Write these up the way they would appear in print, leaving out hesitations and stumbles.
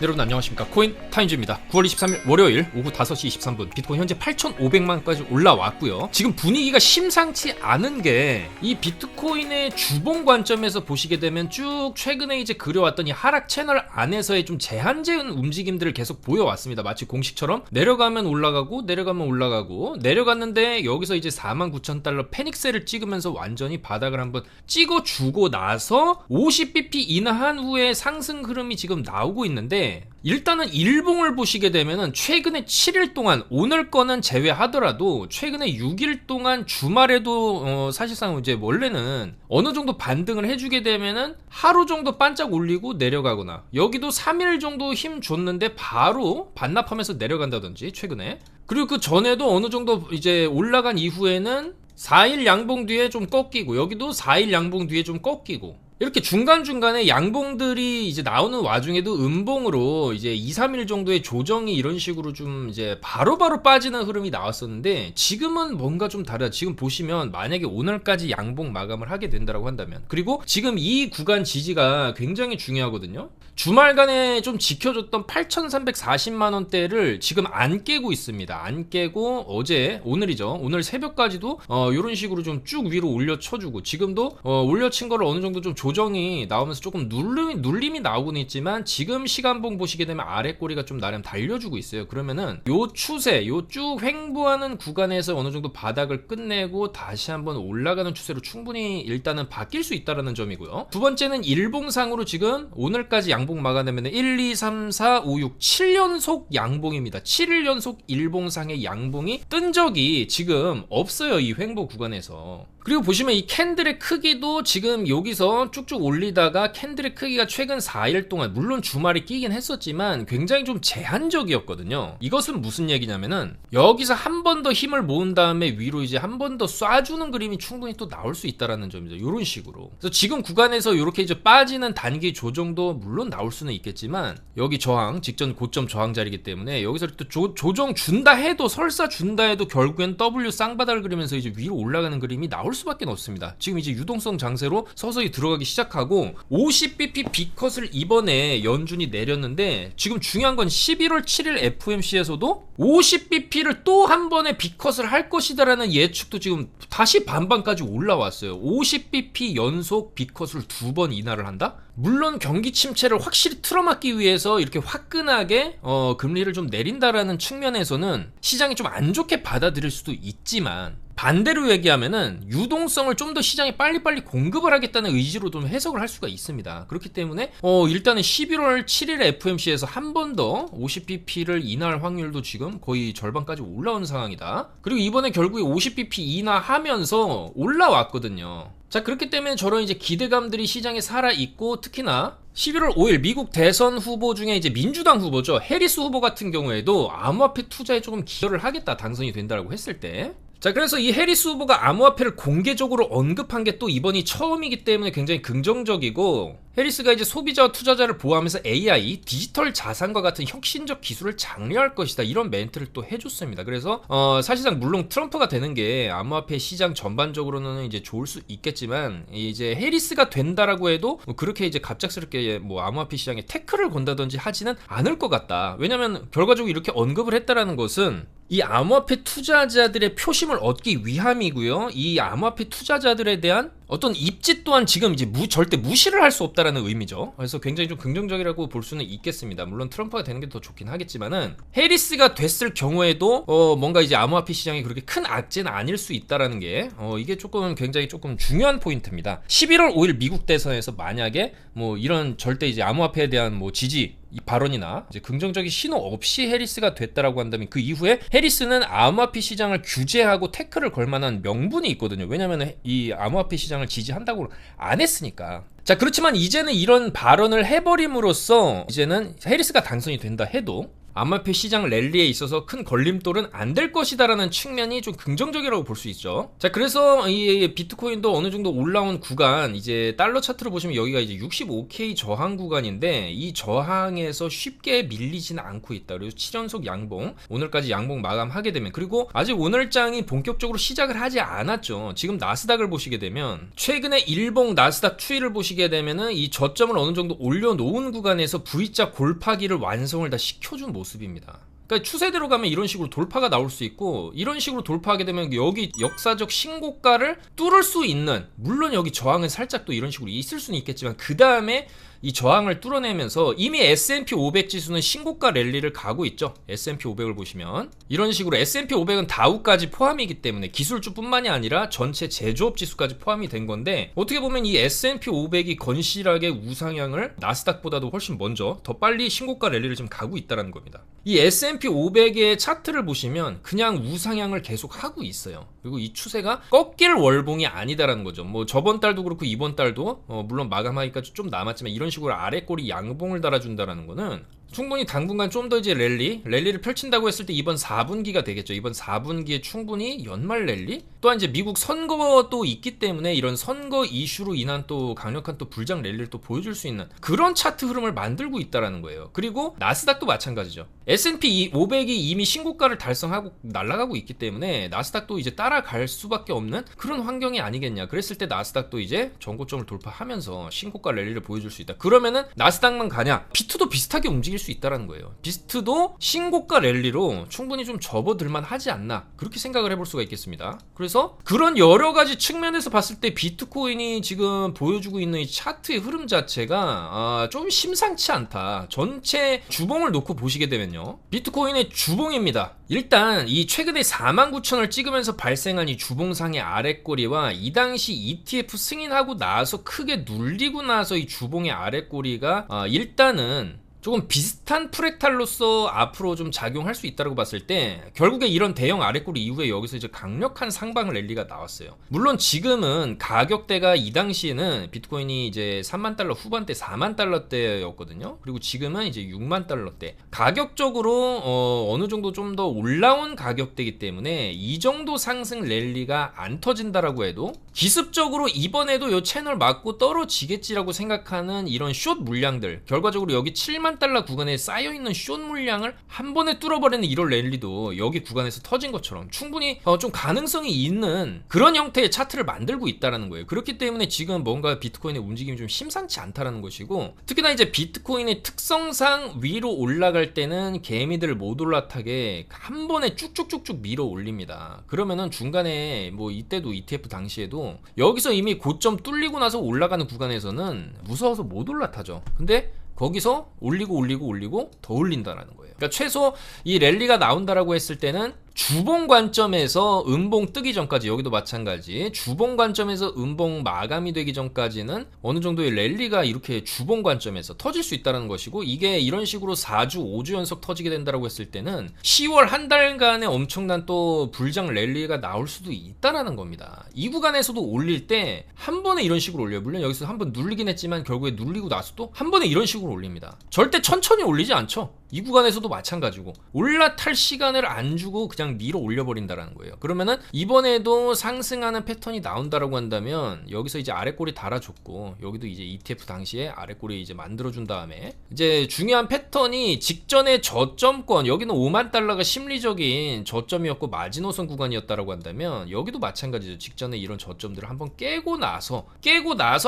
여러분 안녕하십니까, 코인 타임즈입니다. 9월 23일 월요일 오후 5시 23분 비트코인 현재 8,500만까지 올라왔고요. 지금 분위기가 심상치 않은 게 이 비트코인의 주봉 관점에서 보시게 되면 쭉 최근에 이제 그려왔던 이 하락 채널 안에서의 좀 제한적인 움직임들을 계속 보여왔습니다. 마치 공식처럼 내려가면 올라가고 내려가면 올라가고 내려갔는데 여기서 이제 49,000달러 패닉셀을 찍으면서 완전히 바닥을 한번 찍어주고 나서 50bp 인하한 후에 상승 흐름이 지금 나오고 있는데, 일단은 일봉을 보시게 되면은 최근에 7일 동안, 오늘 거는 제외하더라도 최근에 6일 동안 주말에도 사실상 이제 원래는 어느 정도 반등을 해주게 되면은 하루 정도 반짝 올리고 내려가거나, 여기도 3일 정도 힘 줬는데 바로 반납하면서 내려간다든지 최근에, 그리고 그 전에도 어느 정도 이제 올라간 이후에는 4일 양봉 뒤에 좀 꺾이고, 여기도 4일 양봉 뒤에 좀 꺾이고, 이렇게 중간중간에 양봉들이 이제 나오는 와중에도 음봉으로 이제 2, 3일 정도의 조정이 이런 식으로 좀 이제 바로바로 빠지는 흐름이 나왔었는데, 지금은 뭔가 좀 다르다. 지금 보시면 만약에 오늘까지 양봉 마감을 하게 된다고 한다면, 그리고 지금 이 구간 지지가 굉장히 중요하거든요. 주말간에 좀 지켜줬던 8,340만원대를 지금 안 깨고 있습니다. 안 깨고 오늘이죠. 오늘 새벽까지도 이런 식으로 좀 쭉 위로 올려쳐주고, 지금도 올려친 거를 어느 정도 좀 조정이 나오면서 조금 눌림이 나오고는 있지만, 지금 시간봉 보시게 되면 아래 꼬리가 좀 나름 달려주고 있어요. 그러면은 요 추세, 요 쭉 횡보하는 구간에서 어느 정도 바닥을 끝내고 다시 한번 올라가는 추세로 충분히 일단은 바뀔 수 있다는 점이고요. 두 번째는 일봉상으로 지금 오늘까지 양봉 막아내면 1, 2, 3, 4, 5, 6, 7연속 양봉입니다. 7일 연속 일봉상의 양봉이 뜬 적이 지금 없어요, 이 횡보 구간에서. 그리고 보시면 이 캔들의 크기도 지금 여기서 쭉쭉 올리다가 캔들의 크기가 최근 4일 동안, 물론 주말에 끼긴 했었지만 굉장히 좀 제한적이었거든요. 이것은 무슨 얘기냐면은 여기서 한 번 더 힘을 모은 다음에 위로 이제 한 번 더 쏴주는 그림이 충분히 또 나올 수 있다라는 점이죠. 이런 식으로. 그래서 지금 구간에서 이렇게 이제 빠지는 단기 조정도 물론 나올 수는 있겠지만, 여기 저항, 직전 고점 저항 자리이기 때문에 여기서 또 조정 준다 해도, 설사 준다 해도 결국엔 W 쌍바닥을 그리면서 이제 위로 올라가는 그림이 나올 수밖에 없습니다. 지금 이제 유동성 장세로 서서히 들어가기 시작하고, 50bp B컷을 이번에 연준이 내렸는데, 지금 중요한 건 11월 7일 FOMC에서도 50bp를 또 한 번에 B컷을 할 것이다라는 예측도 지금 다시 반반까지 올라왔어요. 50bp 연속 B컷을 2번 인하를 한다? 물론 경기 침체를 확실히 틀어막기 위해서 이렇게 화끈하게 금리를 좀 내린다라는 측면에서는 시장이 좀 안 좋게 받아들일 수도 있지만, 반대로 얘기하면은 유동성을 좀 더 시장에 빨리빨리 공급을 하겠다는 의지로 좀 해석을 할 수가 있습니다. 그렇기 때문에 일단은 11월 7일 FOMC에서 한 번 더 50bp를 인하할 확률도 지금 거의 절반까지 올라온 상황이다. 그리고 이번에 결국에 50bp 인하하면서 올라왔거든요. 자, 그렇기 때문에 저런 이제 기대감들이 시장에 살아있고, 특히나 11월 5일 미국 대선 후보 중에 이제 민주당 후보죠, 해리스 후보 같은 경우에도 암호화폐 투자에 조금 기여를 하겠다, 당선이 된다라고 했을 때. 자, 그래서 이 해리스 후보가 암호화폐를 공개적으로 언급한 게 또 이번이 처음이기 때문에 굉장히 긍정적이고, 해리스가 이제 소비자와 투자자를 보호하면서 AI, 디지털 자산과 같은 혁신적 기술을 장려할 것이다, 이런 멘트를 또 해줬습니다. 그래서 사실상 물론 트럼프가 되는 게 암호화폐 시장 전반적으로는 이제 좋을 수 있겠지만, 이제 해리스가 된다라고 해도 그렇게 이제 갑작스럽게 뭐 암호화폐 시장에 태클을 건다든지 하지는 않을 것 같다. 왜냐면 결과적으로 이렇게 언급을 했다라는 것은 이 암호화폐 투자자들의 표심을 얻기 위함이고요. 이 암호화폐 투자자들에 대한 어떤 입지 또한 지금 이제 절대 무시를 할 수 없다라는 의미죠. 그래서 굉장히 좀 긍정적이라고 볼 수는 있겠습니다. 물론 트럼프가 되는 게 더 좋긴 하겠지만은, 해리스가 됐을 경우에도 뭔가 이제 암호화폐 시장이 그렇게 큰 악재는 아닐 수 있다라는 게 이게 굉장히 조금 중요한 포인트입니다. 11월 5일 미국 대선에서 만약에 뭐 이런 절대 이제 암호화폐에 대한 뭐 지지 이 발언이나 이제 긍정적인 신호 없이 해리스가 됐다라고 한다면, 그 이후에 해리스는 암호화폐 시장을 규제하고 태클을 걸 만한 명분이 있거든요. 왜냐면 이 암호화폐 시장을 지지한다고 안 했으니까. 자, 그렇지만 이제는 이런 발언을 해버림으로써 이제는 해리스가 당선이 된다 해도 암호화폐 시장 랠리에 있어서 큰 걸림돌은 안 될 것이다라는 측면이 좀 긍정적이라고 볼 수 있죠. 자, 그래서 이 비트코인도 어느 정도 올라온 구간, 이제 달러 차트를 보시면 여기가 이제 65K 저항 구간인데 이 저항에서 쉽게 밀리지는 않고 있다. 그래서 7연속 양봉, 오늘까지 양봉 마감하게 되면, 그리고 아직 오늘장이 본격적으로 시작을 하지 않았죠. 지금 나스닥을 보시게 되면 최근에 일봉 나스닥 추이를 보시게 되면은 이 저점을 어느 정도 올려놓은 구간에서 V자 골파기를 완성을 다 시켜준 모습입니다. 그러니까 추세대로 가면 이런 식으로 돌파가 나올 수 있고, 이런 식으로 돌파하게 되면 여기 역사적 신고가를 뚫을 수 있는, 물론 여기 저항은 살짝 또 이런 식으로 있을 수는 있겠지만 그 다음에 이 저항을 뚫어내면서 이미 S&P 500 지수는 신고가 랠리를 가고 있죠. S&P 500을 보시면 이런 식으로 S&P 500은 다우까지 포함이기 때문에 기술주뿐만이 아니라 전체 제조업 지수까지 포함이 된 건데, 어떻게 보면 이 S&P 500이 건실하게 우상향을 나스닥보다도 훨씬 먼저 더 빨리 신고가 랠리를 지금 가고 있다는 겁니다. 이 S&P 500의 차트를 보시면 그냥 우상향을 계속 하고 있어요. 그리고 이 추세가 꺾일 월봉이 아니다라는 거죠. 뭐 저번 달도 그렇고 이번 달도 물론 마감하기까지 좀 남았지만 이런 식으로 아래 꼬리 양봉을 달아준다라는 거는 충분히 당분간 좀 더 이제 랠리를 펼친다고 했을 때 이번 4분기가 되겠죠. 이번 4분기에 충분히 연말 랠리? 또한 이제 미국 선거도 있기 때문에 이런 선거 이슈로 인한 또 강력한 또 불장 랠리를 또 보여줄 수 있는 그런 차트 흐름을 만들고 있다라는 거예요. 그리고 나스닥도 마찬가지죠. S&P 500이 이미 신고가를 달성하고 날아가고 있기 때문에 나스닥도 이제 따라갈 수밖에 없는 그런 환경이 아니겠냐. 그랬을 때 나스닥도 이제 전고점을 돌파하면서 신고가 랠리를 보여줄 수 있다. 그러면은 나스닥만 가냐? 비트도 비슷하게 움직일 수 있다라는 거예요. 비스트도 신고가 랠리로 충분히 좀 접어들만 하지 않나, 그렇게 생각을 해볼 수가 있겠습니다. 그래서 그런 여러 가지 측면에서 봤을 때 비트코인이 지금 보여주고 있는 이 차트의 흐름 자체가 좀 심상치 않다. 전체 주봉을 놓고 보시게 되면요, 비트코인의 주봉입니다. 일단 이 최근에 49,000을 찍으면서 발생한 이 주봉상의 아랫꼬리와 이 당시 ETF 승인하고 나서 크게 눌리고 나서 이 주봉의 아랫꼬리가 일단은 조금 비슷한 프랙탈로서 앞으로 좀 작용할 수 있다고 봤을 때 결국에 이런 대형 아랫꼬리 이후에 여기서 이제 강력한 상방 랠리가 나왔어요. 물론 지금은 가격대가 이 당시에는 비트코인이 이제 3만 달러 후반대 4만 달러대였거든요. 그리고 지금은 이제 6만 달러대. 가격적으로 어느 정도 좀 더 올라온 가격대이기 때문에 이 정도 상승 랠리가 안 터진다라고 해도 기습적으로 이번에도 이 채널 맞고 떨어지겠지라고 생각하는 이런 숏 물량들, 결과적으로 여기 7만 달러 구간에 쌓여있는 숏 물량을 한 번에 뚫어버리는 이런 랠리도 여기 구간에서 터진 것처럼 충분히 좀 가능성이 있는 그런 형태의 차트를 만들고 있다는 거예요. 그렇기 때문에 지금 뭔가 비트코인의 움직임이 좀 심상치 않다는 것이고, 특히나 이제 비트코인의 특성상 위로 올라갈 때는 개미들 못 올라타게 한 번에 쭉쭉쭉쭉 밀어 올립니다. 그러면은 중간에 뭐 이때도 ETF 당시에도 여기서 이미 고점 뚫리고 나서 올라가는 구간에서는 무서워서 못 올라타죠. 근데 거기서 올리고 더 올린다라는 거예요. 그러니까 최소 이 랠리가 나온다라고 했을 때는 주봉 관점에서 음봉 뜨기 전까지, 여기도 마찬가지 주봉 관점에서 음봉 마감이 되기 전까지는 어느 정도의 랠리가 이렇게 주봉 관점에서 터질 수 있다는 것이고, 이게 이런 식으로 4주 5주 연속 터지게 된다고 했을 때는 10월 한 달간의 엄청난 또 불장 랠리가 나올 수도 있다라는 겁니다. 이 구간에서도 올릴 때 한 번에 이런 식으로 올려요. 물론 여기서 한번 눌리긴 했지만 결국에 눌리고 나서도 한 번에 이런 식으로 올립니다. 절대 천천히 올리지 않죠. 이 구간에서도 마찬가지고 올라탈 시간을 안 주고 그냥 밀어 올려버린다라는 거예요. 그러면은 이번에도 상승하는 패턴이 나온다라고 한다면 여기서 이제 아랫꼬리 달아줬고, 여기도 이제 ETF 당시에 아랫꼬리 이제 만들어준 다음에 이제 중요한 패턴이 직전에 저점권, 여기는 5만 달러가 심리적인 저점이었고 마지노선 구간이었다라고 한다면 여기도 마찬가지죠. 직전에 이런 저점들을 한번 깨고 나서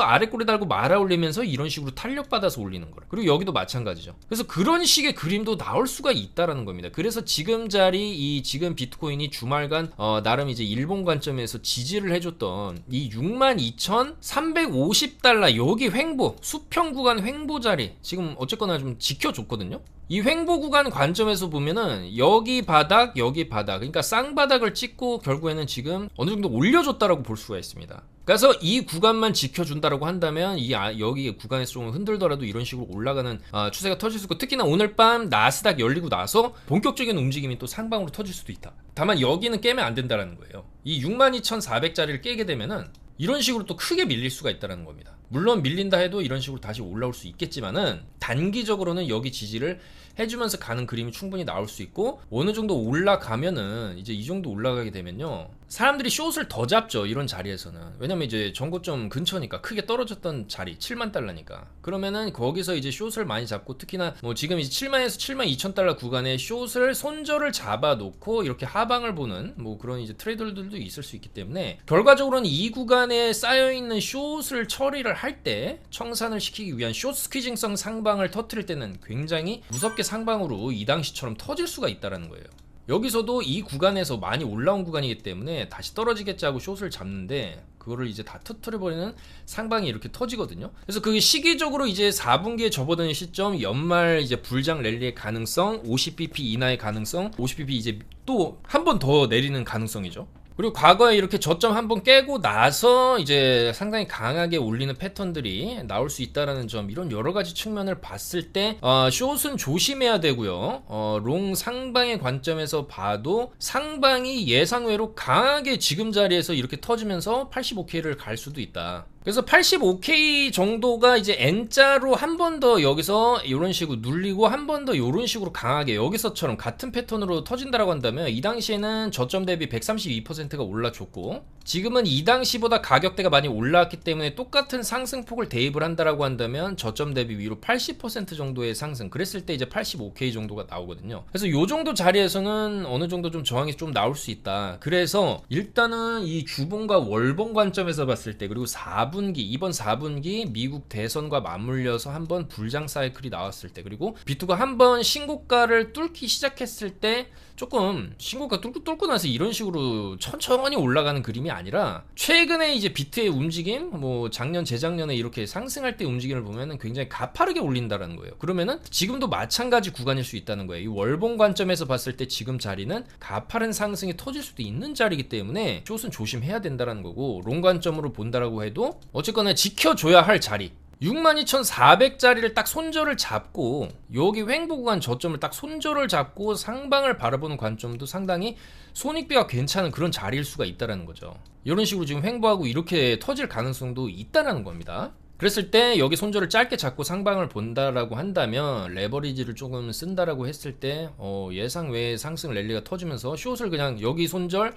아랫꼬리 달고 말아 올리면서 이런 식으로 탄력받아서 올리는 거예요. 그리고 여기도 마찬가지죠. 그래서 그런 식의 그림도 나올 수가 있다라는 겁니다. 그래서 지금 자리, 지금 비트코인이 주말간 나름 이제 일본 관점에서 지지를 해줬던 이 62,350달러 여기 횡보, 수평 구간 횡보 자리 지금 어쨌거나 좀 지켜줬거든요. 이 횡보 구간 관점에서 보면은 여기 바닥, 그러니까 쌍바닥을 찍고 결국에는 지금 어느 정도 올려줬다라고 볼 수가 있습니다. 그래서 이 구간만 지켜준다라고 한다면 여기 구간에서 좀 흔들더라도 이런 식으로 올라가는 추세가 터질 수 있고, 특히나 오늘 밤 나스닥 열리고 나서 본격적인 움직임이 또 상방으로 터질 수도 있다. 다만 여기는 깨면 안 된다는 거예요. 이 62,400짜리를 깨게 되면은 이런 식으로 또 크게 밀릴 수가 있다는 겁니다. 물론 밀린다 해도 이런 식으로 다시 올라올 수 있겠지만은 단기적으로는 여기 지지를 해주면서 가는 그림이 충분히 나올 수 있고, 어느 정도 올라가면은 이제 이 정도 올라가게 되면요, 사람들이 숏을 더 잡죠, 이런 자리에서는. 왜냐면 이제 전고점 근처니까, 크게 떨어졌던 자리 7만 달러니까. 그러면은 거기서 이제 숏을 많이 잡고, 특히나 뭐 지금 이제 7만에서 7만 2천 달러 구간에 숏을 손절을 잡아 놓고 이렇게 하방을 보는 뭐 그런 이제 트레이더들도 있을 수 있기 때문에, 결과적으로는 이 구간에 쌓여 있는 숏을 처리를 할 때 청산을 시키기 위한 숏 스퀴징성 상방을 터뜨릴 때는 굉장히 무섭게 상방으로 이 당시처럼 터질 수가 있다라는 거예요. 여기서도 이 구간에서 많이 올라온 구간이기 때문에 다시 떨어지겠지 하고 숏을 잡는데, 그거를 이제 다 터뜨려버리는 상방이 이렇게 터지거든요. 그래서 그 시기적으로 이제 4분기에 접어드는 시점, 연말 이제 불장 랠리의 가능성, 50bp 이나의 가능성, 50bp 이제 또 한 번 더 내리는 가능성이죠. 그리고 과거에 이렇게 저점 한번 깨고 나서 이제 상당히 강하게 올리는 패턴들이 나올 수 있다라는 점, 이런 여러 가지 측면을 봤을 때 숏은 조심해야 되고요. 롱 상방의 관점에서 봐도 상방이 예상외로 강하게 지금 자리에서 이렇게 터지면서 85K를 갈 수도 있다. 그래서 85K 정도가 이제 N자로 한 번 더 여기서 이런 식으로 눌리고 한 번 더 이런 식으로 강하게 여기서처럼 같은 패턴으로 터진다라고 한다면, 이 당시에는 저점 대비 132%가 올라줬고, 지금은 이 당시보다 가격대가 많이 올라왔기 때문에 똑같은 상승폭을 대입을 한다라고 한다면 저점 대비 위로 80% 정도의 상승, 그랬을 때 이제 85K 정도가 나오거든요. 그래서 요 정도 자리에서는 어느 정도 좀 저항이 좀 나올 수 있다. 그래서 일단은 이 주봉과 월봉 관점에서 봤을 때, 그리고 4분기, 이번 4분기 미국 대선과 맞물려서 한번 불장 사이클이 나왔을 때, 그리고 비트가 한번 신고가를 뚫기 시작했을 때, 조금 신고가 뚫고 나서 이런 식으로 천천히 올라가는 그림이 아니라, 최근에 이제 비트의 움직임, 뭐 작년 재작년에 이렇게 상승할 때 움직임을 보면은 굉장히 가파르게 올린다라는 거예요. 그러면은 지금도 마찬가지 구간일 수 있다는 거예요. 이 월봉 관점에서 봤을 때 지금 자리는 가파른 상승이 터질 수도 있는 자리이기 때문에 숏은 조심해야 된다라는 거고, 롱 관점으로 본다라고 해도 어쨌거나 지켜줘야 할 자리, 62,400짜리를 딱 손절을 잡고, 여기 횡보 구간 저점을 딱 손절을 잡고 상방을 바라보는 관점도 상당히 손익비가 괜찮은 그런 자리일 수가 있다는 거죠. 이런 식으로 지금 횡보하고 이렇게 터질 가능성도 있다는 겁니다. 그랬을 때 여기 손절을 짧게 잡고 상방을 본다라고 한다면, 레버리지를 조금 쓴다라고 했을 때 예상 외의 상승 랠리가 터지면서 숏을 그냥 여기 손절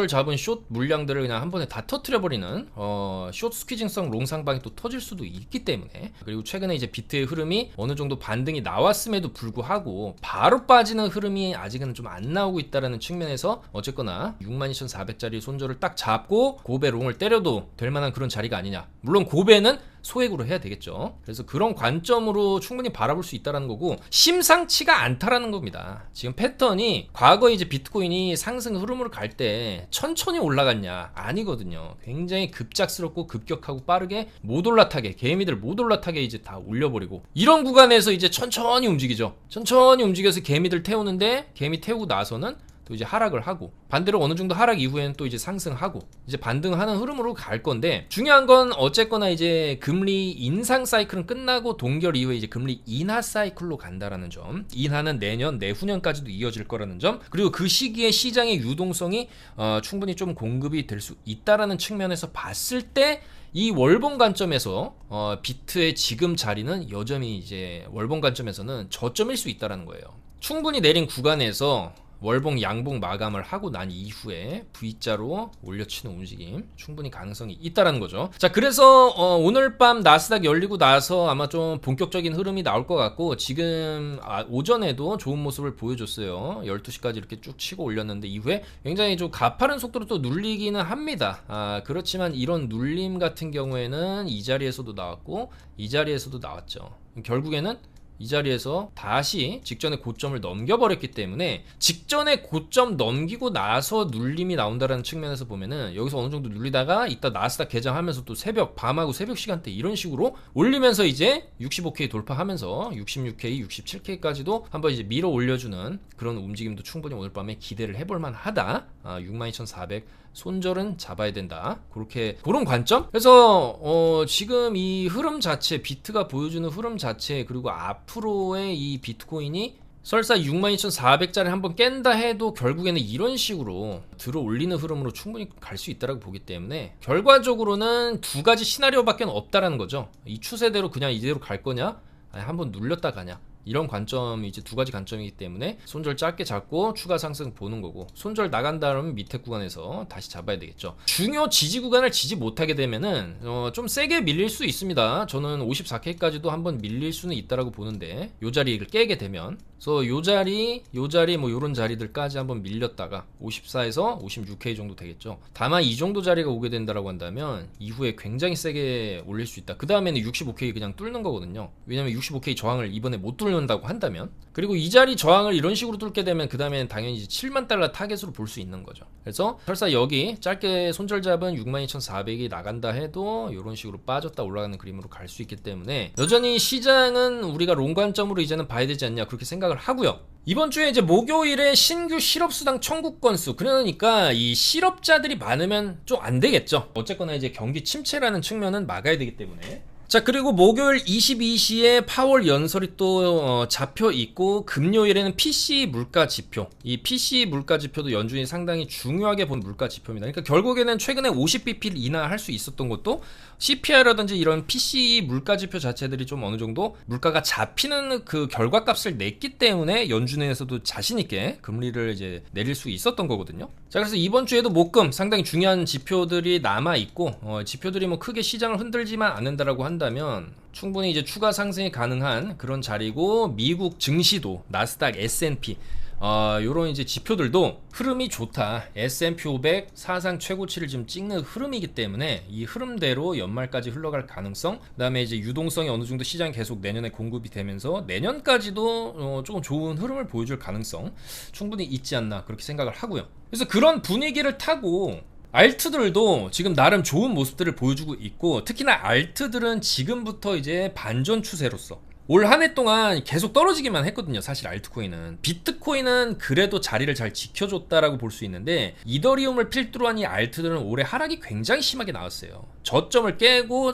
잡은 숏 물량들을 그냥 한 번에 다 터트려버리는 숏 스퀴징성 롱 상방이 또 터질 수도 있기 때문에, 그리고 최근에 이제 비트의 흐름이 어느 정도 반등이 나왔음에도 불구하고 바로 빠지는 흐름이 아직은 좀 안 나오고 있다라는 측면에서, 어쨌거나 62,400짜리 손절을 딱 잡고 고배 롱을 때려도 될 만한 그런 자리가 아니냐. 물론 고배는 소액으로 해야 되겠죠. 그래서 그런 관점으로 충분히 바라볼 수 있다는 거고, 심상치가 않다라는 겁니다. 지금 패턴이 과거에 이제 비트코인이 상승 흐름으로 갈 때 천천히 올라갔냐? 아니거든요. 굉장히 급작스럽고 급격하고 빠르게 못 올라타게, 개미들 못 올라타게 이제 다 올려버리고, 이런 구간에서 이제 천천히 움직이죠. 천천히 움직여서 개미들 태우는데, 개미 태우고 나서는 또 이제 하락을 하고, 반대로 어느 정도 하락 이후에는 또 이제 상승하고, 이제 반등하는 흐름으로 갈 건데, 중요한 건 어쨌거나 이제 금리 인상 사이클은 끝나고 동결 이후에 이제 금리 인하 사이클로 간다라는 점, 인하는 내년 내후년까지도 이어질 거라는 점, 그리고 그 시기에 시장의 유동성이 충분히 좀 공급이 될 수 있다라는 측면에서 봤을 때, 이 월봉 관점에서 비트의 지금 자리는 여전히 이제 월봉 관점에서는 저점일 수 있다라는 거예요. 충분히 내린 구간에서 월봉 양봉 마감을 하고 난 이후에 V자로 올려치는 움직임 충분히 가능성이 있다라는 거죠. 자, 그래서 오늘 밤 나스닥 열리고 나서 아마 좀 본격적인 흐름이 나올 것 같고, 지금 오전에도 좋은 모습을 보여줬어요. 12시까지 이렇게 쭉 치고 올렸는데, 이후에 굉장히 좀 가파른 속도로 또 눌리기는 합니다. 그렇지만 이런 눌림 같은 경우에는 이 자리에서도 나왔고 이 자리에서도 나왔죠. 결국에는 이 자리에서 다시 직전의 고점을 넘겨버렸기 때문에, 직전의 고점 넘기고 나서 눌림이 나온다는 측면에서 보면은, 여기서 어느 정도 눌리다가 이따 나스닥 개장하면서 또 밤하고 새벽 시간대 이런 식으로 올리면서 이제 65K 돌파하면서 66K, 67K까지도 한번 이제 밀어 올려주는 그런 움직임도 충분히 오늘 밤에 기대를 해볼만 하다. 62,400 손절은 잡아야 된다. 그런 관점? 그래서 지금 이 흐름 자체, 비트가 보여주는 흐름 자체, 그리고 앞으로의 이 비트코인이 설사 62,400짜리 한번 깬다 해도 결국에는 이런 식으로 들어 올리는 흐름으로 충분히 갈 수 있다고 보기 때문에 결과적으로는 두 가지 시나리오밖에 없다라는 거죠. 이 추세대로 그냥 이대로 갈 거냐, 아니 한번 눌렸다 가냐, 이런 관점이 이제 두 가지 관점이기 때문에 손절 짧게 잡고 추가 상승 보는 거고, 손절 나간 다음 밑에 구간에서 다시 잡아야 되겠죠. 중요 지지 구간을 지지 못하게 되면은 좀 세게 밀릴 수 있습니다. 저는 54K까지도 한번 밀릴 수는 있다라고 보는데, 요 자리를 깨게 되면, 그래서 요 자리 뭐 요런 자리들까지 한번 밀렸다가 54에서 56K 정도 되겠죠. 다만 이 정도 자리가 오게 된다라고 한다면 이후에 굉장히 세게 올릴 수 있다. 그 다음에는 65K 그냥 뚫는 거거든요. 왜냐면 65K 저항을 이번에 못 뚫는다고 한다면, 그리고 이 자리 저항을 이런 식으로 뚫게 되면 그 다음에는 당연히 이제 7만 달러 타겟으로 볼 수 있는 거죠. 그래서 설사 여기 짧게 손절 잡은 62,400이 나간다 해도 이런 식으로 빠졌다 올라가는 그림으로 갈 수 있기 때문에 여전히 시장은 우리가 롱 관점으로 이제는 봐야 되지 않냐, 그렇게 생각을 하고요. 이번 주에 이제 목요일에 신규 실업수당 청구 건수, 그러니까 이 실업자들이 많으면 좀 안 되겠죠. 어쨌거나 이제 경기 침체라는 측면은 막아야 되기 때문에. 자, 그리고 목요일 22시에 파월 연설이 또 잡혀 있고, 금요일에는 PC 물가 지표, 이 PC 물가 지표도 연준이 상당히 중요하게 본 물가 지표입니다. 그러니까 결국에는 최근에 50bp를 인하할 수 있었던 것도 CPI라든지 이런 PC 물가 지표 자체들이 좀 어느 정도 물가가 잡히는 그 결과값을 냈기 때문에 연준에서도 자신 있게 금리를 이제 내릴 수 있었던 거거든요. 자, 그래서 이번 주에도 목금 상당히 중요한 지표들이 남아 있고, 지표들이 뭐 크게 시장을 흔들지만 않는다라고 한다면 충분히 이제 추가 상승이 가능한 그런 자리고, 미국 증시도 나스닥, S&P 요런 이제 지표들도 흐름이 좋다. S&P 500 사상 최고치를 지금 찍는 흐름이기 때문에 이 흐름대로 연말까지 흘러갈 가능성, 그 다음에 이제 유동성이 어느 정도 시장이 계속 내년에 공급이 되면서 내년까지도 조금 좋은 흐름을 보여줄 가능성 충분히 있지 않나, 그렇게 생각을 하고요. 그래서 그런 분위기를 타고 알트들도 지금 나름 좋은 모습들을 보여주고 있고, 특히나 알트들은 지금부터 이제 반전 추세로서 올 한 해 동안 계속 떨어지기만 했거든요. 사실 알트코인은, 비트코인은 그래도 자리를 잘 지켜줬다라고 볼 수 있는데, 이더리움을 필두로 한 이 알트들은 올해 하락이 굉장히 심하게 나왔어요. 저점을 깨고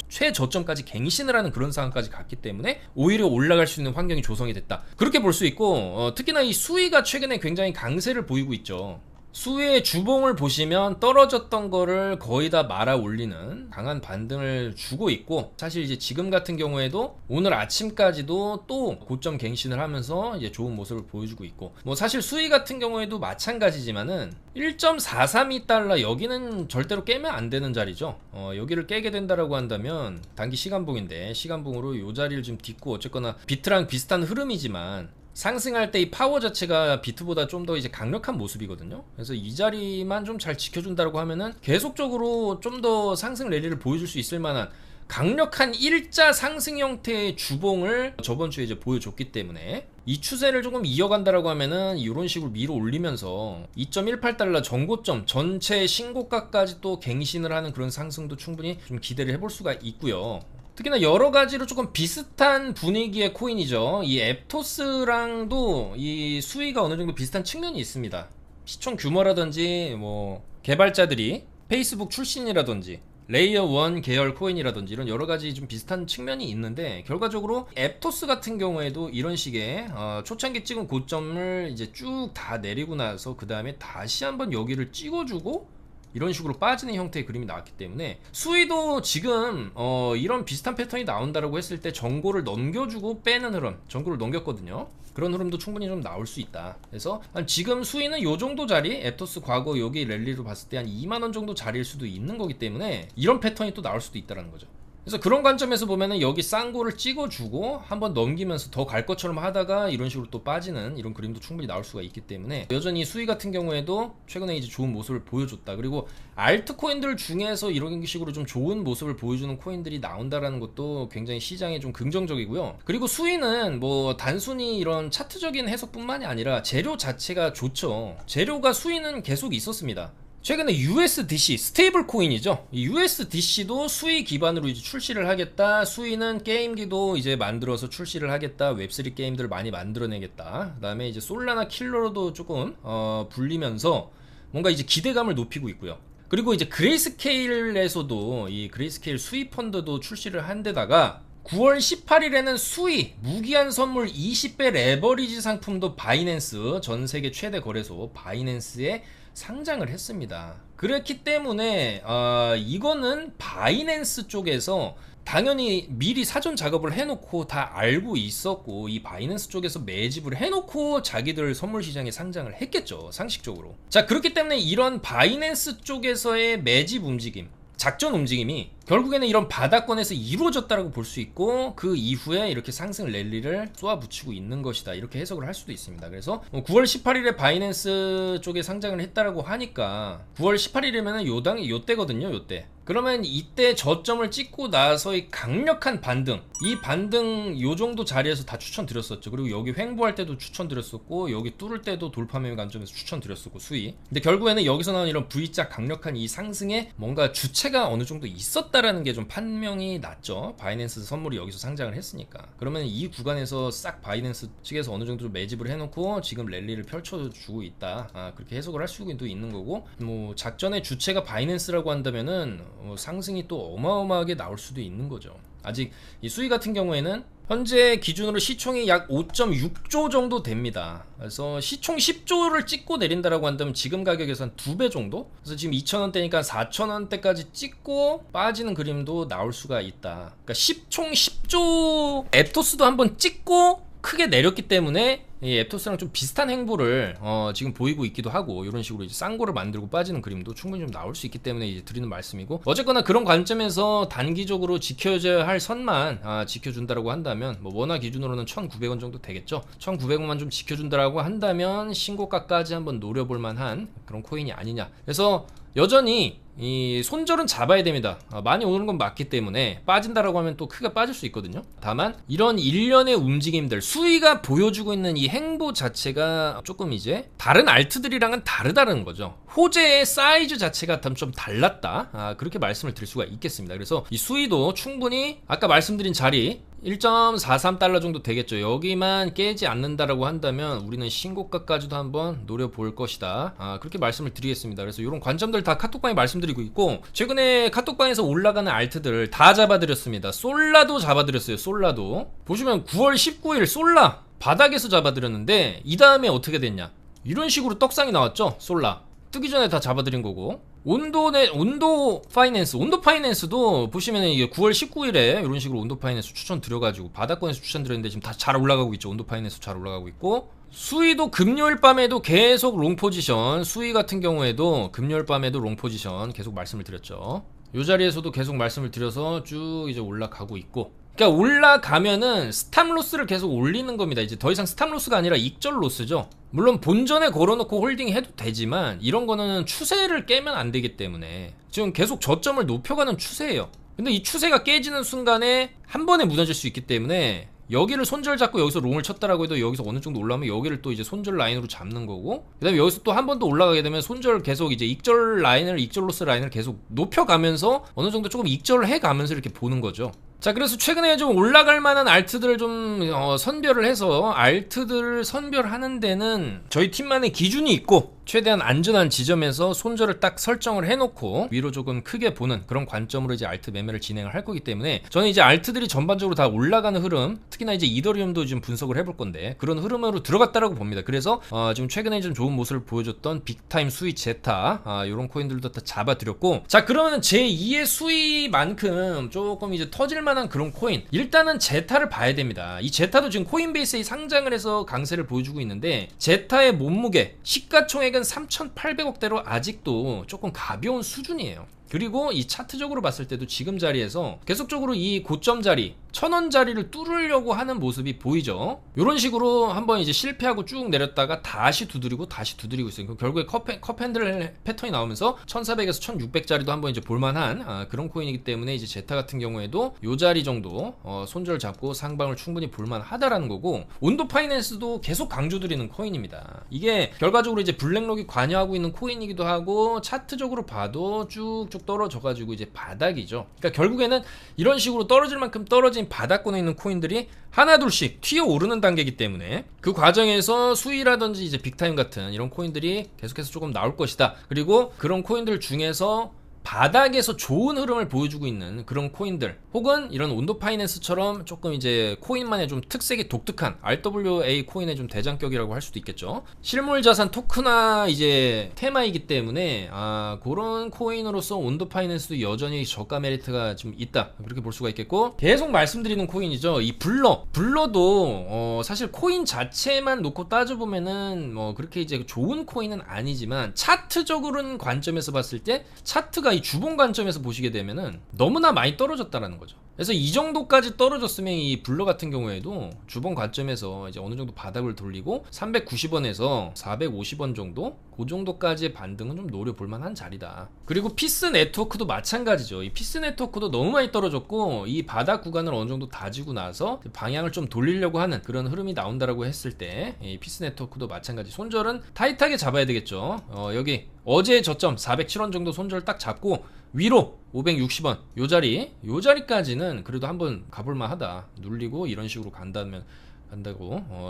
최저점까지 갱신을 하는 그런 상황까지 갔기 때문에 오히려 올라갈 수 있는 환경이 조성이 됐다, 그렇게 볼 수 있고, 특히나 이 수위가 최근에 굉장히 강세를 보이고 있죠. 수위의 주봉을 보시면 떨어졌던 거를 거의 다 말아 올리는 강한 반등을 주고 있고, 사실 이제 지금 같은 경우에도 오늘 아침까지도 또 고점 갱신을 하면서 이제 좋은 모습을 보여주고 있고, 뭐 사실 수위 같은 경우에도 마찬가지지만은 1.432달러 여기는 절대로 깨면 안 되는 자리죠. 여기를 깨게 된다라고 한다면 단기 시간봉인데, 시간봉으로 이 자리를 좀 딛고, 어쨌거나 비트랑 비슷한 흐름이지만 상승할 때 이 파워 자체가 비트보다 좀 더 이제 강력한 모습이거든요. 그래서 이 자리만 좀 잘 지켜준다고 하면은 계속적으로 좀 더 상승 랠리를 보여줄 수 있을 만한 강력한 일자 상승 형태의 주봉을 저번 주에 이제 보여줬기 때문에, 이 추세를 조금 이어간다라고 하면은 이런 식으로 밀어 올리면서 2.18달러 전고점 전체 신고가까지 또 갱신을 하는 그런 상승도 충분히 좀 기대를 해볼 수가 있고요. 특히나 여러 가지로 조금 비슷한 분위기의 코인이죠. 이 앱토스랑도 이 수위가 어느 정도 비슷한 측면이 있습니다. 시총 규모라든지 뭐 개발자들이 페이스북 출신이라든지 레이어 1 계열 코인이라든지 이런 여러 가지 좀 비슷한 측면이 있는데, 결과적으로 앱토스 같은 경우에도 이런 식의 초창기 찍은 고점을 이제 쭉 다 내리고 나서 그 다음에 다시 한번 여기를 찍어주고 이런 식으로 빠지는 형태의 그림이 나왔기 때문에, 수위도 지금 이런 비슷한 패턴이 나온다라고 했을 때 정고를 넘겨주고 빼는 흐름, 정고를 넘겼거든요. 그런 흐름도 충분히 좀 나올 수 있다. 그래서 지금 수위는 요 정도 자리, 앱토스 과거 여기 랠리로 봤을 때 한 2만원 정도 자리일 수도 있는 거기 때문에 이런 패턴이 또 나올 수도 있다는 거죠. 그래서 그런 관점에서 보면은 여기 쌍고를 찍어주고 한번 넘기면서 더 갈 것처럼 하다가 이런 식으로 또 빠지는 이런 그림도 충분히 나올 수가 있기 때문에, 여전히 수위 같은 경우에도 최근에 이제 좋은 모습을 보여줬다. 그리고 알트코인들 중에서 이런 식으로 좀 좋은 모습을 보여주는 코인들이 나온다라는 것도 굉장히 시장에 좀 긍정적이고요. 그리고 수위는 뭐 단순히 이런 차트적인 해석뿐만이 아니라 재료 자체가 좋죠. 재료가 수위는 계속 있었습니다. 최근에 USDC, 스테이블 코인이죠. 이 USDC도 수위 기반으로 이제 출시를 하겠다. 수위는 게임기도 이제 만들어서 출시를 하겠다. 웹3 게임들을 많이 만들어내겠다. 그 다음에 이제 솔라나 킬러로도 조금 불리면서 뭔가 이제 기대감을 높이고 있고요. 그리고 이제 그레이스케일에서도 이 그레이스케일 수위 펀드도 출시를 한 데다가 9월 18일에는 수위 무기한 선물 20배 레버리지 상품도 바이낸스 전 세계 최대 거래소 바이낸스에 상장을 했습니다. 그렇기 때문에 이거는 바이낸스 쪽에서 당연히 미리 사전 작업을 해놓고 다 알고 있었고 이 바이낸스 쪽에서 매집을 해놓고 자기들 선물 시장에 상장을 했겠죠, 상식적으로. 자, 그렇기 때문에 이런 바이낸스 쪽에서의 매집 움직임, 작전 움직임이 결국에는 이런 바닥권에서 이루어졌다라고 볼 수 있고 그 이후에 이렇게 상승 랠리를 쏘아붙이고 있는 것이다, 이렇게 해석을 할 수도 있습니다. 그래서 9월 18일에 바이낸스 쪽에 상장을 했다라고 하니까 9월 18일이면은 요때거든요, 요때. 그러면 이때 저점을 찍고 나서의 강력한 반등, 이 반등 요 정도 자리에서 다 추천드렸었죠. 그리고 여기 횡보할 때도 추천드렸었고 여기 뚫을 때도 돌파 매매 관점에서 추천드렸었고 수위. 근데 결국에는 여기서 나온 이런 V자 강력한 이 상승에 뭔가 주체가 어느 정도 있었다라는 게 좀 판명이 났죠. 바이낸스 선물이 여기서 상장을 했으니까. 그러면 이 구간에서 싹 바이낸스 측에서 어느 정도 매집을 해놓고 지금 랠리를 펼쳐주고 있다, 그렇게 해석을 할 수도 있는 거고, 뭐 작전의 주체가 바이낸스라고 한다면은 상승이 또 어마어마하게 나올 수도 있는 거죠. 아직 이 수위 같은 경우에는 현재 기준으로 시총이 약 5.6조 정도 됩니다. 그래서 시총 10조를 찍고 내린다라고 한다면 지금 가격에서 한 2배 정도? 그래서 지금 2,000원대니까 4,000원대까지 찍고 빠지는 그림도 나올 수가 있다. 그러니까 시총 10조 앱토스도 한번 찍고 크게 내렸기 때문에 이 앱토스랑 좀 비슷한 행보를 지금 보이고 있기도 하고, 이런 식으로 이제 쌍고를 만들고 빠지는 그림도 충분히 좀 나올 수 있기 때문에 이제 드리는 말씀이고, 어쨌거나 그런 관점에서 단기적으로 지켜져야 할 선만 지켜준다라고 한다면 뭐 원화 기준으로는 1,900원 정도 되겠죠. 1,900원만 좀 지켜준다라고 한다면 신고가까지 한번 노려볼 만한 그런 코인이 아니냐. 그래서 여전히 이 손절은 잡아야 됩니다. 많이 오는 건 맞기 때문에 빠진다라고 하면 또 크게 빠질 수 있거든요. 다만 이런 일련의 움직임들, 수위가 보여주고 있는 이 행보 자체가 조금 이제 다른 알트들이랑은 다르다는 거죠. 호재의 사이즈 자체가 좀 달랐다, 그렇게 말씀을 드릴 수가 있겠습니다. 그래서 이 수위도 충분히 아까 말씀드린 자리 1.43달러 정도 되겠죠. 여기만 깨지 않는다라고 한다면 우리는 신고가까지도 한번 노려볼 것이다, 그렇게 말씀을 드리겠습니다. 그래서 이런 관점들 다 카톡방에 말씀드리고 있고, 최근에 카톡방에서 올라가는 알트들 다 잡아드렸습니다. 솔라도 잡아드렸어요. 솔라도 보시면 9월 19일 솔라 바닥에서 잡아드렸는데 이 다음에 어떻게 됐냐, 이런 식으로 떡상이 나왔죠. 솔라 뜨기 전에 다 잡아드린 거고, 온도 파이낸스도 보시면 이게 9월 19일에 이런 식으로 온도 파이낸스 추천드려가지고 바닥권에서 추천드렸는데 지금 다 잘 올라가고 있죠. 온도 파이낸스 잘 올라가고 있고, 수위도 금요일 밤에도 계속 롱 포지션, 수위 같은 경우에도 금요일 밤에도 롱 포지션 계속 말씀을 드렸죠. 이 자리에서도 계속 말씀을 드려서 쭉 이제 올라가고 있고, 그러니까 올라가면은 스탑로스를 계속 올리는 겁니다. 이제 더 이상 스탑로스가 아니라 익절 로스죠. 물론 본전에 걸어놓고 홀딩 해도 되지만 이런 거는 추세를 깨면 안 되기 때문에 지금 계속 저점을 높여가는 추세예요. 근데 이 추세가 깨지는 순간에 한 번에 무너질 수 있기 때문에 여기를 손절 잡고 여기서 롱을 쳤다라고 해도 여기서 어느 정도 올라오면 여기를 또 이제 손절 라인으로 잡는 거고, 그 다음에 여기서 또 한 번 더 올라가게 되면 손절 계속 이제 익절 로스 라인을 계속 높여가면서 어느 정도 조금 익절을 해가면서 이렇게 보는 거죠. 자, 그래서 최근에 좀 올라갈 만한 알트들을 좀 선별을 해서 알트들을 선별하는 데는 저희 팀만의 기준이 있고 최대한 안전한 지점에서 손절을 딱 설정을 해놓고 위로 조금 크게 보는 그런 관점으로 이제 알트 매매를 진행을 할 거기 때문에 저는 이제 알트들이 전반적으로 다 올라가는 흐름, 특히나 이제 이더리움도 지금 분석을 해볼 건데 그런 흐름으로 들어갔다라고 봅니다. 그래서 지금 최근에 좀 좋은 모습을 보여줬던 빅타임 수위 제타, 이런 코인들도 다 잡아드렸고, 자, 그러면 제2의 수위만큼 조금 이제 터질 만한 그런 코인, 일단은 제타를 봐야 됩니다. 이 제타도 지금 코인베이스에 상장을 해서 강세를 보여주고 있는데 제타의 몸무게, 시가총액은 3,800억대로 아직도 조금 가벼운 수준이에요. 그리고 이 차트적으로 봤을 때도 지금 자리에서 계속적으로 이 고점 자리 1,000원 자리를 뚫으려고 하는 모습이 보이죠. 이런 식으로 한번 이제 실패하고 쭉 내렸다가 다시 두드리고 있어요. 결국에 컵핸들 패턴이 나오면서 1,400에서 1,600 자리도 한번 이제 볼만한 그런 코인이기 때문에 이제 제타 같은 경우에도 이 자리 정도 손절 잡고 상방을 충분히 볼만하다라는 거고, 온도 파이낸스도 계속 강조드리는 코인입니다. 이게 결과적으로 이제 블랙록이 관여하고 있는 코인이기도 하고 차트적으로 봐도 쭉쭉 떨어져가지고 이제 바닥이죠. 그러니까 결국에는 이런 식으로 떨어질 만큼 떨어진 바닥권에 있는 코인들이 하나둘씩 튀어 오르는 단계이기 때문에 그 과정에서 수위라든지 이제 빅타임 같은 이런 코인들이 계속해서 조금 나올 것이다. 그리고 그런 코인들 중에서 바닥에서 좋은 흐름을 보여주고 있는 그런 코인들, 혹은 이런 온도 파이낸스처럼 조금 이제 코인만의 좀 특색이 독특한 RWA 코인의 좀 대장격이라고 할 수도 있겠죠. 실물 자산 토크나 이제 테마이기 때문에 그런 코인으로서 온도 파이낸스도 여전히 저가 메리트가 좀 있다, 그렇게 볼 수가 있겠고, 계속 말씀드리는 코인이죠. 이 블러도 사실 코인 자체만 놓고 따져보면은 뭐 그렇게 이제 좋은 코인은 아니지만, 차트적으로는 관점에서 봤을 때 차트가 이 주봉 관점에서 보시게 되면은 너무나 많이 떨어졌다라는 거죠. 그래서 이 정도까지 떨어졌으면 이 블러 같은 경우에도 주봉 관점에서 이제 어느 정도 바닥을 돌리고 390원에서 450원 정도, 그 정도까지의 반등은 좀 노려볼 만한 자리다. 그리고 피스 네트워크도 마찬가지죠. 이 피스 네트워크도 너무 많이 떨어졌고, 이 바닥 구간을 어느 정도 다지고 나서 방향을 좀 돌리려고 하는 그런 흐름이 나온다라고 했을 때, 이 피스 네트워크도 마찬가지. 손절은 타이트하게 잡아야 되겠죠. 여기 어제의 저점 407원 정도 손절 딱 잡고 위로 560원 요 자리까지는 그래도 한번 가볼만 하다. 눌리고 이런 식으로 간다고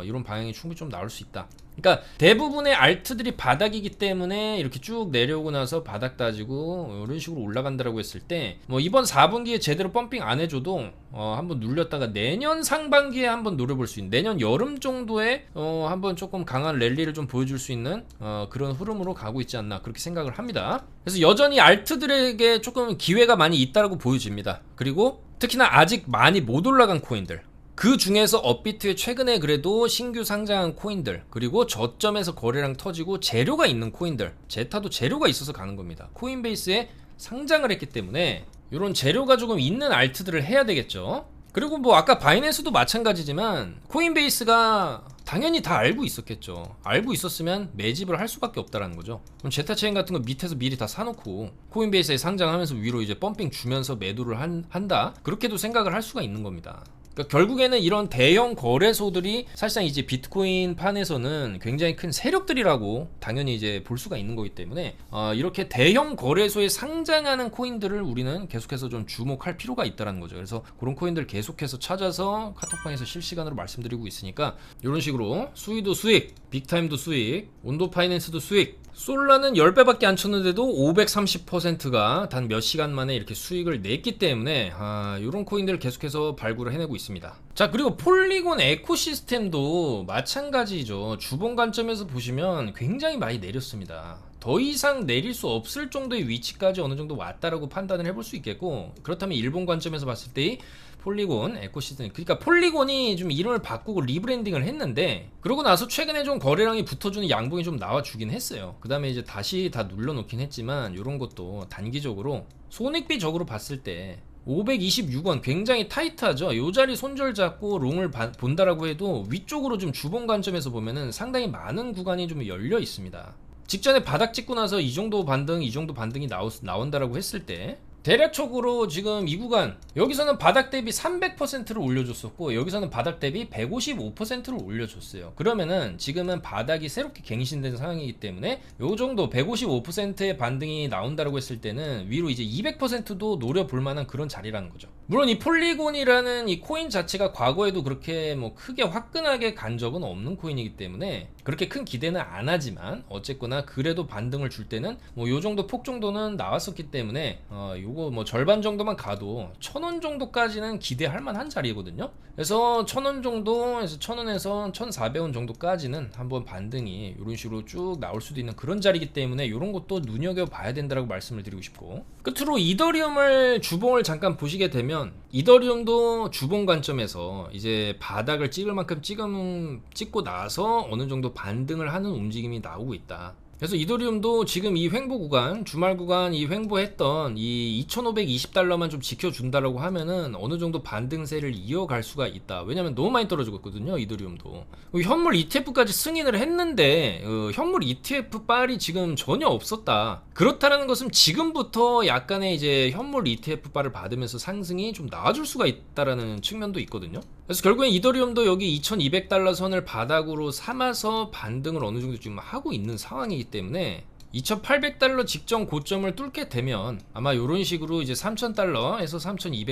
이런 방향이 충분히 좀 나올 수 있다. 그러니까 대부분의 알트들이 바닥이기 때문에 이렇게 쭉 내려오고 나서 바닥 따지고 이런 식으로 올라간다라고 했을 때, 뭐 이번 4분기에 제대로 펌핑 안 해줘도 한번 눌렸다가 내년 상반기에 한번 노려볼 수 있는, 내년 여름 정도에 한번 조금 강한 랠리를 좀 보여줄 수 있는 그런 흐름으로 가고 있지 않나, 그렇게 생각을 합니다. 그래서 여전히 알트들에게 조금 기회가 많이 있다라고 보여집니다. 그리고 특히나 아직 많이 못 올라간 코인들, 그 중에서 업비트에 최근에 그래도 신규 상장한 코인들, 그리고 저점에서 거래량 터지고 재료가 있는 코인들, 제타도 재료가 있어서 가는 겁니다. 코인베이스에 상장을 했기 때문에 이런 재료가 조금 있는 알트들을 해야 되겠죠. 그리고 뭐 아까 바이낸스도 마찬가지지만 코인베이스가 당연히 다 알고 있었겠죠. 알고 있었으면 매집을 할 수밖에 없다라는 거죠. 그럼 제타체인 같은 거 밑에서 미리 다 사놓고 코인베이스에 상장하면서 위로 이제 펌핑 주면서 매도를 한다, 그렇게도 생각을 할 수가 있는 겁니다. 그러니까 결국에는 이런 대형 거래소들이 사실상 이제 비트코인 판에서는 굉장히 큰 세력들이라고 당연히 이제 볼 수가 있는 거기 때문에 이렇게 대형 거래소에 상장하는 코인들을 우리는 계속해서 좀 주목할 필요가 있다는 거죠. 그래서 그런 코인들 계속해서 찾아서 카톡방에서 실시간으로 말씀드리고 있으니까, 이런 식으로 수위도 수익, 빅타임도 수익, 온도 파이낸스도 수익, 솔라는 10배밖에 안 쳤는데도 530%가 단 몇 시간 만에 이렇게 수익을 냈기 때문에 이런 코인들을 계속해서 발굴을 해내고 있습니다. 자, 그리고 폴리곤 에코시스템도 마찬가지죠. 주봉 관점에서 보시면 굉장히 많이 내렸습니다. 더 이상 내릴 수 없을 정도의 위치까지 어느 정도 왔다라고 판단을 해볼 수 있겠고, 그렇다면 일본 관점에서 봤을 때 폴리곤 에코시스템, 그러니까 폴리곤이 좀 이름을 바꾸고 리브랜딩을 했는데, 그러고 나서 최근에 좀 거래량이 붙어주는 양봉이 좀 나와주긴 했어요. 그 다음에 이제 다시 다 눌러놓긴 했지만, 이런 것도 단기적으로 손익비적으로 봤을 때 526원 굉장히 타이트하죠. 요 자리 손절 잡고 롱을 본다라고 해도 위쪽으로 좀 주봉 관점에서 보면은 상당히 많은 구간이 좀 열려 있습니다. 직전에 바닥 찍고 나서 이 정도 반등이 나온다라고 했을 때, 대략적으로 지금 이 구간, 여기서는 바닥 대비 300%를 올려줬었고, 여기서는 바닥 대비 155%를 올려줬어요. 그러면은 지금은 바닥이 새롭게 갱신된 상황이기 때문에 요 정도 155%의 반등이 나온다라고 했을 때는 위로 이제 200%도 노려볼 만한 그런 자리라는 거죠. 물론 이 폴리곤이라는 이 코인 자체가 과거에도 그렇게 뭐 크게 화끈하게 간 적은 없는 코인이기 때문에 그렇게 큰 기대는 안 하지만, 어쨌거나 그래도 반등을 줄 때는 뭐 요 정도 폭 정도는 나왔었기 때문에 요거 뭐 절반 정도만 가도 1000원 정도까지는 기대할 만한 자리거든요. 그래서 1000원 정도에서 1000원에서 1400원 정도까지는 한번 반등이 이런 식으로 쭉 나올 수도 있는 그런 자리이기 때문에 이런 것도 눈여겨봐야 된다라고 말씀을 드리고 싶고, 끝으로 이더리움을 주봉을 잠깐 보시게 되면, 이더리움도 주봉 관점에서 이제 바닥을 찍을 만큼 찍고 나서 어느 정도 반등을 하는 움직임이 나오고 있다. 그래서 이더리움도 지금 이 횡보 구간, 주말 구간 이 횡보했던 이 2520달러만 좀 지켜준다라고 하면은 어느 정도 반등세를 이어갈 수가 있다. 왜냐면 너무 많이 떨어지고 있거든요, 이더리움도. 현물 ETF까지 승인을 했는데 현물 ETF 빨이 지금 전혀 없었다. 그렇다는 것은 지금부터 약간의 이제 현물 ETF 빨을 받으면서 상승이 좀 나아질 수가 있다라는 측면도 있거든요. 그래서 결국엔 이더리움도 여기 2200달러 선을 바닥으로 삼아서 반등을 어느 정도 지금 하고 있는 상황이기 때문에 2800달러 직전 고점을 뚫게 되면 아마 이런 식으로 이제 3000달러에서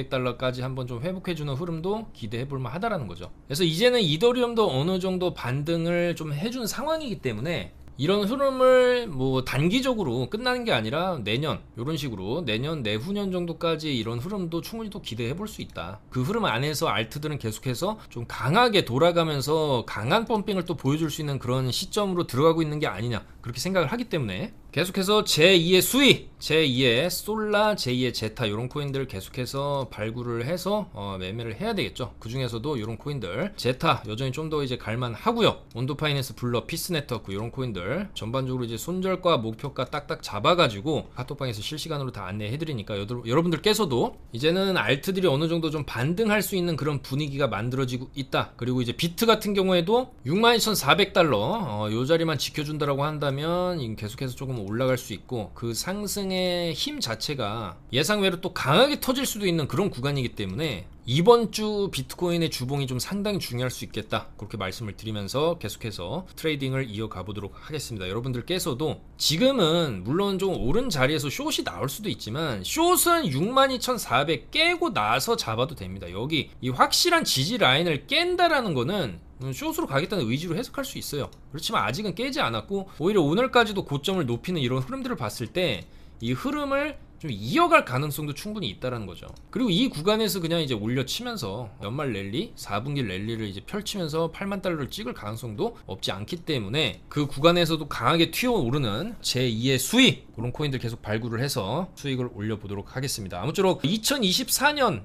3200달러까지 한번 좀 회복해주는 흐름도 기대해볼 만하다라는 거죠. 그래서 이제는 이더리움도 어느 정도 반등을 좀 해준 상황이기 때문에 이런 흐름을 뭐 단기적으로 끝나는 게 아니라 내년 이런 식으로 내년 내후년 정도까지 이런 흐름도 충분히 또 기대해 볼 수 있다. 그 흐름 안에서 알트들은 계속해서 좀 강하게 돌아가면서 강한 펌핑을 또 보여줄 수 있는 그런 시점으로 들어가고 있는 게 아니냐 그렇게 생각을 하기 때문에 계속해서 제2의 수위, 제2의 솔라, 제2의 제타 이런 코인들 계속해서 발굴을 해서 매매를 해야 되겠죠. 그 중에서도 이런 코인들 제타 여전히 좀 더 이제 갈만하고요. 온도 파이낸스, 블러, 피스 네트워크 이런 코인들 전반적으로 이제 손절가 목표가 딱딱 잡아가지고 카톡방에서 실시간으로 다 안내해드리니까 여러분들께서도 이제는 알트들이 어느 정도 좀 반등할 수 있는 그런 분위기가 만들어지고 있다. 그리고 이제 비트 같은 경우에도 62,400달러 요 자리만 지켜준다라고 한다면 계속해서 조금 올라갈 수 있고 그 상승의 힘 자체가 예상외로 또 강하게 터질 수도 있는 그런 구간이기 때문에 이번 주 비트코인의 주봉이 좀 상당히 중요할 수 있겠다 그렇게 말씀을 드리면서 계속해서 트레이딩을 이어가 보도록 하겠습니다. 여러분들께서도 지금은 물론 좀 오른 자리에서 숏이 나올 수도 있지만 숏은 62,400 깨고 나서 잡아도 됩니다. 여기 이 확실한 지지 라인을 깬다라는 거는 숏으로 가겠다는 의지로 해석할 수 있어요. 그렇지만 아직은 깨지 않았고 오히려 오늘까지도 고점을 높이는 이런 흐름들을 봤을 때 이 흐름을 좀 이어갈 가능성도 충분히 있다라는 거죠. 그리고 이 구간에서 그냥 이제 올려치면서 연말 랠리, 4분기 랠리를 이제 펼치면서 8만 달러를 찍을 가능성도 없지 않기 때문에 그 구간에서도 강하게 튀어오르는 제2의 수익 그런 코인들 계속 발굴을 해서 수익을 올려보도록 하겠습니다. 아무쪼록 2024년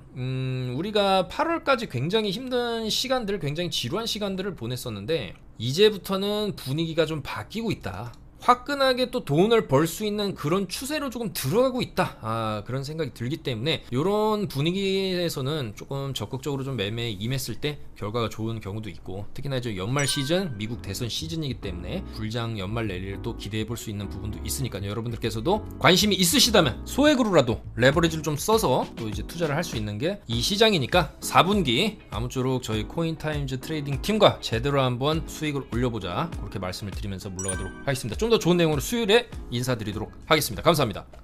우리가 8월까지 굉장히 힘든 시간들, 굉장히 지루한 시간들을 보냈었는데 이제부터는 분위기가 좀 바뀌고 있다. 화끈하게 또 돈을 벌 수 있는 그런 추세로 조금 들어가고 있다 그런 생각이 들기 때문에 이런 분위기에서는 조금 적극적으로 좀 매매에 임했을 때 결과가 좋은 경우도 있고 특히나 이제 연말 시즌 미국 대선 시즌이기 때문에 불장 연말 랠리를 또 기대해 볼 수 있는 부분도 있으니까요. 여러분들께서도 관심이 있으시다면 소액으로라도 레버리지를 좀 써서 또 이제 투자를 할 수 있는 게 이 시장이니까 4분기 아무쪼록 저희 코인타임즈 트레이딩 팀과 제대로 한번 수익을 올려보자 그렇게 말씀을 드리면서 물러가도록 하겠습니다. 좀 더 좋은 내용으로 수요일에 인사드리도록 하겠습니다. 감사합니다.